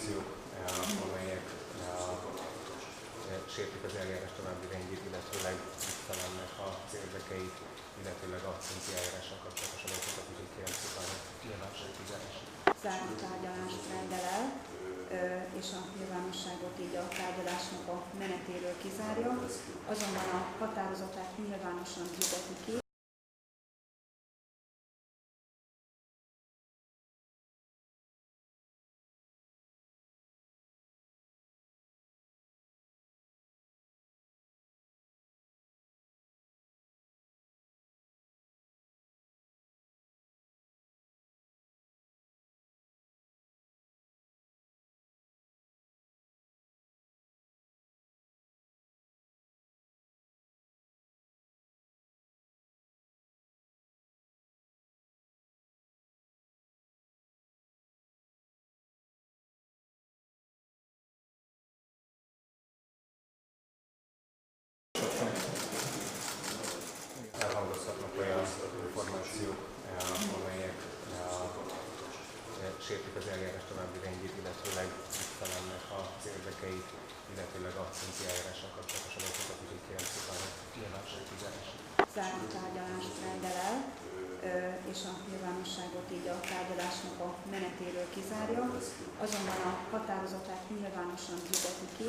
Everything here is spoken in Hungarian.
információk, amelyek sértik az eljárás további rendjét, illetőleg visszalennek az érdekeit, illetőleg abszenci eljárással kapcsolatos adatokat, úgyhogy kérem szépen a nyilvánosság kizárását. Záró tárgyalást rendel el, és a nyilvánosságot így a tárgyalásnak a menetéről kizárja, azonban a határozatát nyilvánosan hirdeti ki. Elhangozhatnak olyan információk, amelyek sértik az eljárás további rendjét, illetőleg visszalennek az érdekeit, illetőleg abszenci eljárással kapcsolatos adatokat, úgyhogy kérem szépen a nyilvánosság kizárását. Záró tárgyalást rendel el, és a nyilvánosságot így a tárgyalásnak a menetéről kizárja, azonban a határozatát nyilvánosan hirdeti ki.